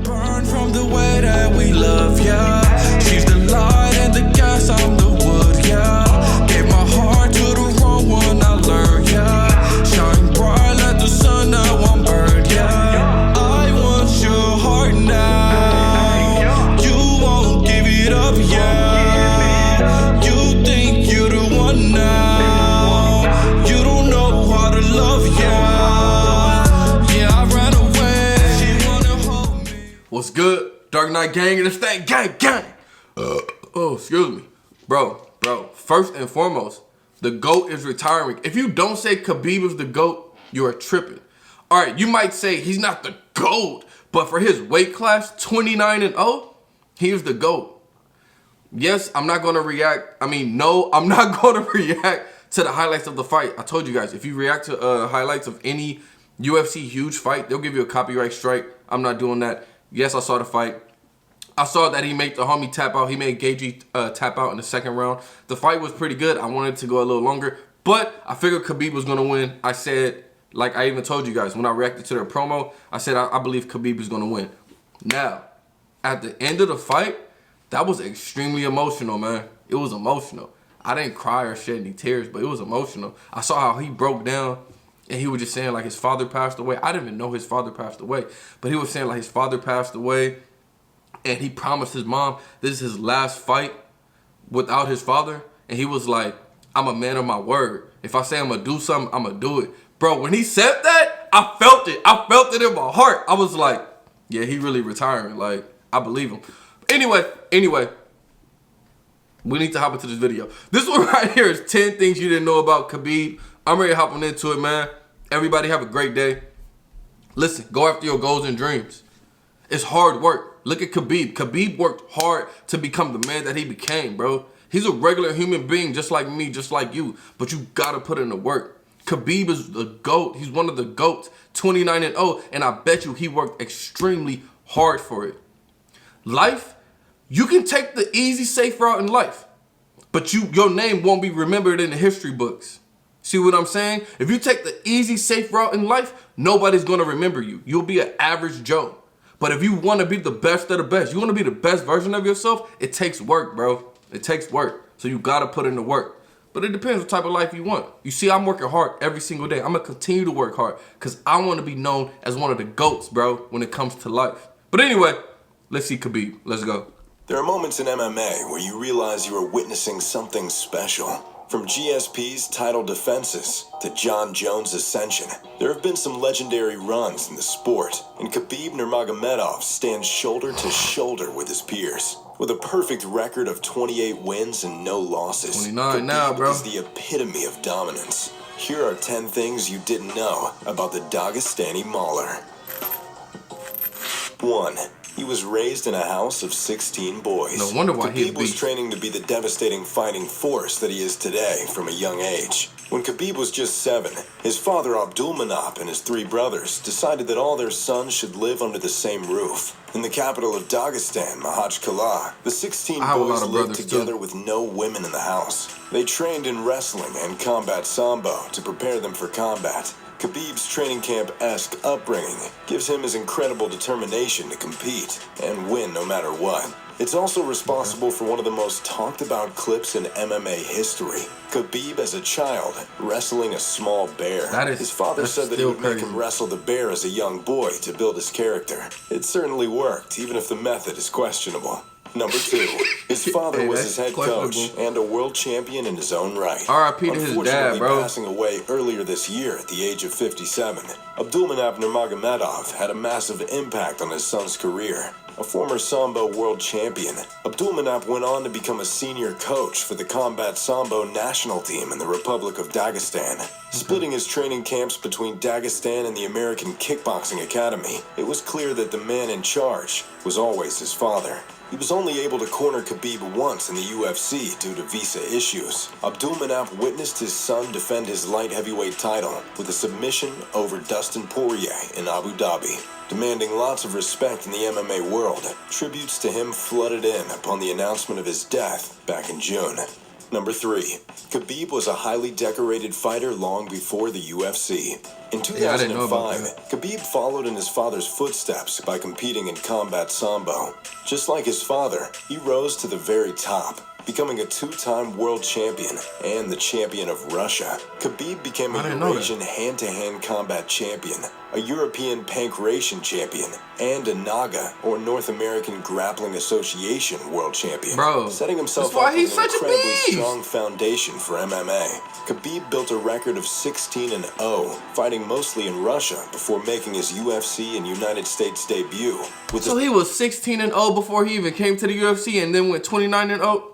Burn from the way that we love, yeah. She's the light and the gas, I'm the wood, yeah. Gave my heart to the wrong one, I learned, yeah. Shine bright like the sun, now I'm burned, yeah. I want your heart now. You won't give it up, yeah. You think you're the one now. You don't know how to love, yeah. Yeah, I ran away. She wanna hold me. What's good? Dark Knight Gang and it's that gang. Oh, excuse me. Bro, first and foremost, the GOAT is retiring. If you don't say Khabib is the GOAT, you are tripping. All right, you might say he's not the GOAT, but for his weight class, 29-0, he is the GOAT. Yes, I'm not going to react. No, I'm not going to react to the highlights of the fight. I told you guys, if you react to highlights of any UFC huge fight, they'll give you a copyright strike. I'm not doing that. Yes, I saw the fight. I saw that he made the homie tap out. He made Gagey tap out in the second round. The fight was pretty good. I wanted it to go a little longer, but I figured Khabib was going to win. I said, like I even told you guys, when I reacted to their promo, I said I believe Khabib is going to win. Now, at the end of the fight, that was extremely emotional, man. It was emotional. I didn't cry or shed any tears, but it was emotional. I saw how he broke down. And he was just saying like his father passed away. I didn't even know his father passed away. But he was saying like his father passed away. And he promised his mom this is his last fight without his father. And he was like, I'm a man of my word. If I say I'm going to do something, I'm going to do it. Bro, when he said that, I felt it. I felt it in my heart. I was like, yeah, he really retiring. Like, I believe him. Anyway, we need to hop into this video. This one right here is 10 things you didn't know about Khabib. I'm ready to hop into it, man. Everybody have a great day. Listen, go after your goals and dreams. It's hard work. Look at Khabib. Khabib worked hard to become the man that he became, bro. He's a regular human being just like me, just like you. But you got to put in the work. Khabib is the GOAT. He's one of the GOATs, 29-0. And I bet you he worked extremely hard for it. Life, you can take the easy, safe route in life. But your name won't be remembered in the history books. See what I'm saying? If you take the easy, safe route in life, nobody's going to remember you. You'll be an average Joe. But if you want to be the best of the best, you want to be the best version of yourself, it takes work, bro. It takes work. So you got to put in the work. But it depends what type of life you want. You see, I'm working hard every single day. I'm going to continue to work hard because I want to be known as one of the GOATs, bro, when it comes to life. But anyway, let's see Khabib. Let's go. There are moments in MMA where you realize you are witnessing something special. From GSP's title defenses to John Jones' ascension, there have been some legendary runs in the sport, and Khabib Nurmagomedov stands shoulder to shoulder with his peers. With a perfect record of 28 wins and no losses, 29 now, bro. is the epitome of dominance. Here are 10 things you didn't know about the Dagestani Mauler. 1. He was raised in a house of 16 boys. No wonder why Khabib was training to be the devastating fighting force that he is today from a young age. When Khabib was just 7, his father Abdulmanap and his 3 brothers decided that all their sons should live under the same roof. In the capital of Dagestan, Mahachkala, the 16 boys lived together with no women in the house. They trained in wrestling and combat sambo to prepare them for combat. Khabib's training camp-esque upbringing gives him his incredible determination to compete and win no matter what. It's also responsible for one of the most talked about clips in MMA history. Khabib as a child wrestling a small bear. His father said that he would make him wrestle the bear as a young boy to build his character. It certainly worked, even if the method is questionable. Number 2, his father was his head coach and a world champion in his own right. R.I.P. to his dad, bro. Passing away earlier this year at the age of 57, Abdulmanap Nurmagomedov had a massive impact on his son's career. A former Sambo world champion, Abdulmanap went on to become a senior coach for the combat Sambo national team in the Republic of Dagestan. Splitting his training camps between Dagestan and the American Kickboxing Academy, it was clear that the man in charge was always his father. He was only able to corner Khabib once in the UFC due to visa issues. Abdulmanap witnessed his son defend his light heavyweight title with a submission over Dustin Poirier in Abu Dhabi. Demanding lots of respect in the MMA world, tributes to him flooded in upon the announcement of his death back in June. Number 3. Khabib was a highly decorated fighter long before the UFC. In Yeah, I didn't know about 2005, Khabib followed in his father's footsteps by competing in combat sambo. Just like his father, he rose to the very top, becoming a 2-time world champion and the champion of Russia. Khabib became a Eurasian hand-to-hand combat champion, a European pankration champion, and a NAGA, or North American Grappling Association world champion. Bro, setting himself up with an incredibly strong foundation for MMA. Khabib built a record of 16-0, fighting mostly in Russia before making his UFC and United States debut. So he was 16-0 before he even came to the UFC, and then went 29-0.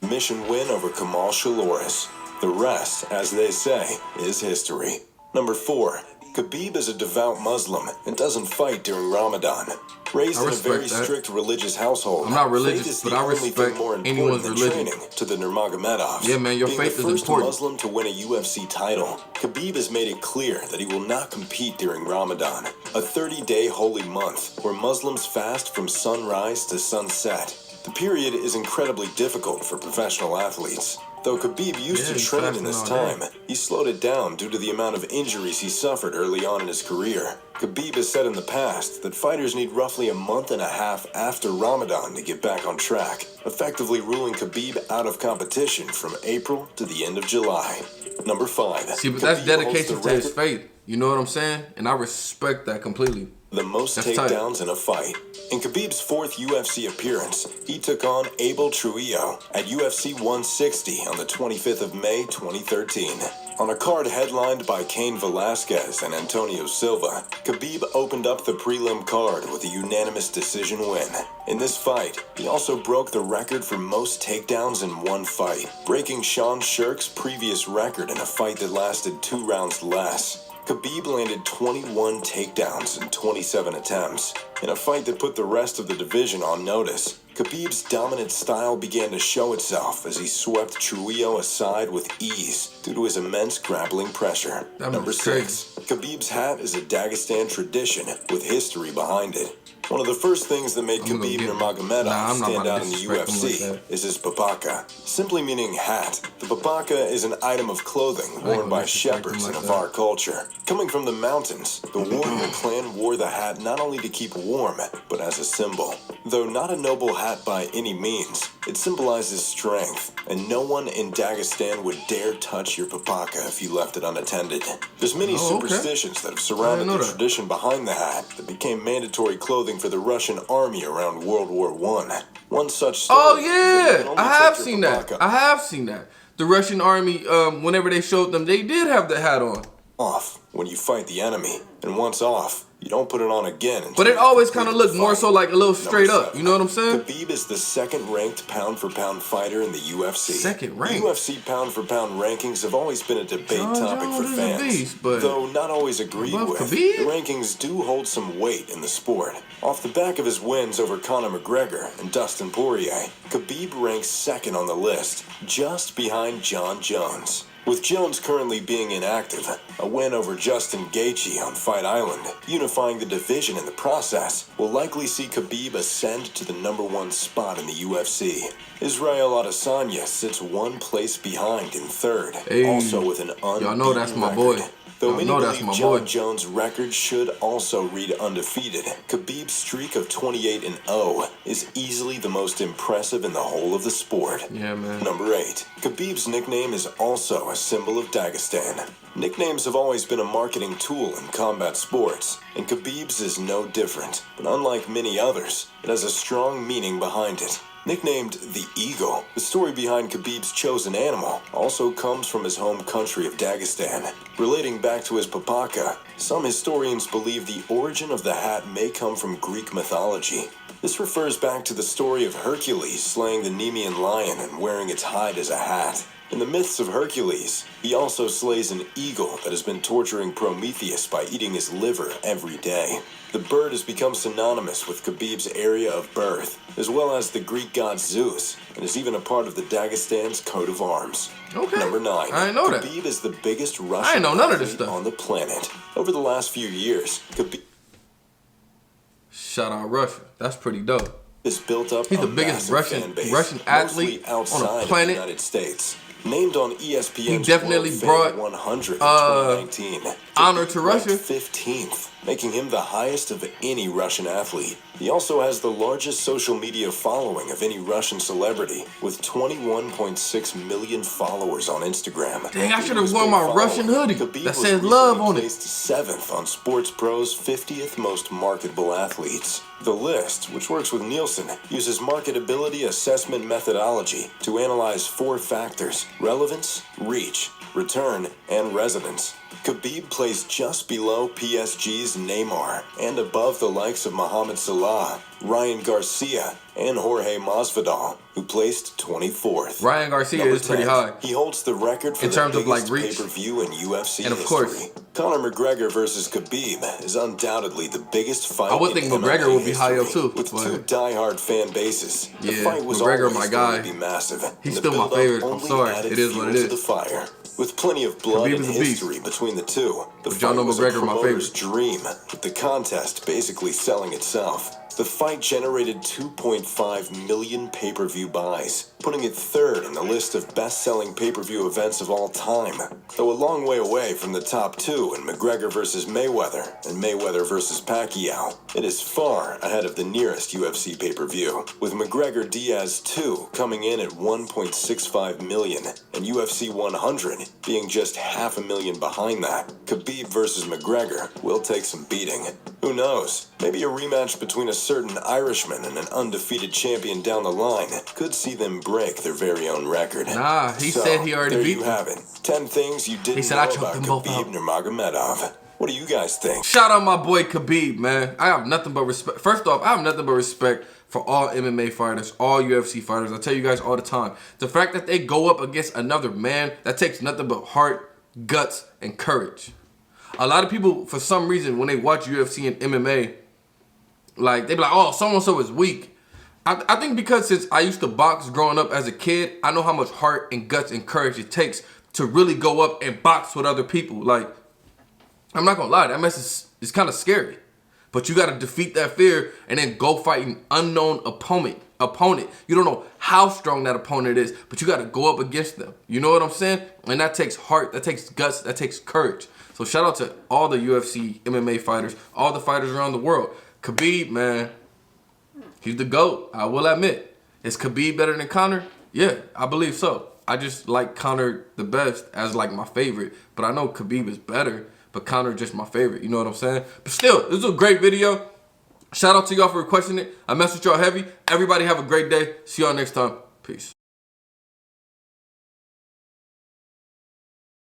Mission win over Kamal Shaloris. The rest, as they say, is history. Number 4. Khabib is a devout Muslim and doesn't fight during Ramadan. Raised in a very strict religious household, I'm not faith religious, is but the I only respect thing more anyone's important than religion. training to the Nurmagomedovs. Yeah, man, your Being faith the is first important. Muslim to win a UFC title, Khabib has made it clear that he will not compete during Ramadan, a 30-day holy month where Muslims fast from sunrise to sunset. The period is incredibly difficult for professional athletes. Though Khabib used to train in this time, he slowed it down due to the amount of injuries he suffered early on in his career. Khabib has said in the past that fighters need roughly a month and a half after Ramadan to get back on track, effectively ruling Khabib out of competition from April to the end of July. Number 5. See, but that's dedication to his faith. You know what I'm saying? And I respect that completely. The most That's takedowns tight. in a fight. In Khabib's 4th UFC appearance, he took on Abel Trujillo at UFC 160 on the 25th of May 2013. On a card headlined by Cain Velasquez and Antonio Silva, Khabib opened up the prelim card with a unanimous decision win. In this fight, he also broke the record for most takedowns in one fight, breaking Sean Shirk's previous record in a fight that lasted 2 rounds less. Khabib landed 21 takedowns in 27 attempts. In a fight that put the rest of the division on notice, Khabib's dominant style began to show itself as he swept Trujillo aside with ease due to his immense grappling pressure. Number 6. Khabib's hat is a Dagestan tradition with history behind it. One of the first things that made Khabib Nurmagomedov stand out in the UFC is his papaka, simply meaning hat. The papaka is an item of clothing worn by shepherds in Avar culture. Coming from the mountains, the warrior clan wore the hat not only to keep warm, but as a symbol. Though not a noble hat by any means, it symbolizes strength, and no one in Dagestan would dare touch your papaka if you left it unattended. There's many superstitions that have surrounded the tradition behind the hat that became mandatory clothing for the Russian army around World War I. One such story I have seen that. I have seen that. The Russian army, whenever they showed them, they did have the hat on. Off when you fight the enemy, and once off, you don't put it on again. But it always kind of looked more so like a little straight up. You know what I'm saying? Khabib is the 2nd-ranked pound-for-pound fighter in the UFC. 2nd ranked. UFC pound-for-pound rankings have always been a debate topic for fans. Though not always agreed with, the rankings do hold some weight in the sport. Off the back of his wins over Conor McGregor and Dustin Poirier, Khabib ranks 2nd on the list, just behind John Jones. With Jones currently being inactive, a win over Justin Gaethje on Fight Island, unifying the division in the process, will likely see Khabib ascend to the #1 spot in the UFC. Israel Adesanya sits 1 place behind in 3rd, also with an unbeaten Y'all know that's my record. boy. Though many believe John Jones' record should also read undefeated, Khabib's streak of 28-0 is easily the most impressive in the whole of the sport. Yeah, man. Number 8. Khabib's nickname is also a symbol of Dagestan. Nicknames have always been a marketing tool in combat sports, and Khabib's is no different. But unlike many others, it has a strong meaning behind it. Nicknamed the Eagle, the story behind Khabib's chosen animal also comes from his home country of Dagestan. Relating back to his papaka, some historians believe the origin of the hat may come from Greek mythology. This refers back to the story of Hercules slaying the Nemean lion and wearing its hide as a hat. In the myths of Hercules, he also slays an eagle that has been torturing Prometheus by eating his liver every day. The bird has become synonymous with Khabib's area of birth, as well as the Greek god Zeus, and is even a part of the Dagestan's coat of arms. Number 9. I know that. Khabib is the biggest Russian athlete on the planet. Over the last few years, Khabib... Shout out Russia. That's pretty dope. has built up He's a the biggest massive fan base, Russian athlete mostly outside on the of planet. the United States. Named on ESPN's He definitely World Fan brought 100 in 2019, honor to Khabib ranked Russia. 15th, making him the highest of any Russian athlete. He also has the largest social media following of any Russian celebrity, with 21.6 million followers on Instagram. Dang, I Due should to his have worn big my Russian following, hoodie Khabib that was says love recently on it. placed 7th on Sports Pro's 50th most marketable athletes. The list, which works with Nielsen, uses marketability assessment methodology to analyze 4 factors: relevance, reach, return, and resonance. Khabib placed just below PSG's Neymar and above the likes of Mohamed Salah, Ryan Garcia, and Jorge Masvidal, who placed 24th. Ryan Garcia Number is pretty 10, high. He holds the record for In terms the of, like, biggest reach. pay-per-view in UFC And of history. course. Conor McGregor versus Khabib is undoubtedly the biggest fight I would in think McGregor MMA would be high up history, too, with but- 2 diehard fan bases. The Yeah, fight was McGregor, always my going guy. to be massive. He's and the still my build-up favorite. I'm only sorry. added It is what it fuel is. to the fire. With plenty of blood Khabib and is a beast. history between the two, the But y'all fight know was McGregor a my promoter's favorite. dream, with the contest basically selling itself. The fight generated 2.5 million pay-per-view buys, putting it 3rd in the list of best-selling pay-per-view events of all time, though a long way away from the top 2 in McGregor versus Mayweather and Mayweather versus Pacquiao. It is far ahead of the nearest UFC pay-per-view, with McGregor Diaz 2 coming in at 1.65 million and UFC 100 being just 500,000 behind that. Khabib versus McGregor will take some beating. Who knows? Maybe a rematch between a certain Irishman and an undefeated champion down the line could see them break their very own record. Nah, he said he already there beat you them. have it. 10 things you didn't He said, know "I choked about them both Khabib out." Nurmagomedov. What do you guys think? Shout out my boy Khabib, man. I have nothing but respect. First off, I have nothing but respect for all MMA fighters, all UFC fighters. I tell you guys all the time. The fact that they go up against another man, that takes nothing but heart, guts, and courage. A lot of people, for some reason, when they watch UFC and MMA, like, they be like, oh, so-and-so is weak. I think because since I used to box growing up as a kid, I know how much heart and guts and courage it takes to really go up and box with other people. Like, I'm not gonna lie, that mess is kind of scary. But you gotta defeat that fear and then go fight an unknown opponent. You don't know how strong that opponent is, but you gotta go up against them. You know what I'm saying? And that takes heart, that takes guts, that takes courage. So shout out to all the UFC, MMA fighters, all the fighters around the world. Khabib, man, he's the GOAT, I will admit. Is Khabib better than Conor? Yeah, I believe so. I just like Conor the best as like my favorite, but I know Khabib is better, but Conor just my favorite, you know what I'm saying? But still, this is a great video. Shout out to y'all for requesting it. I mess with y'all heavy. Everybody have a great day. See y'all next time. Peace.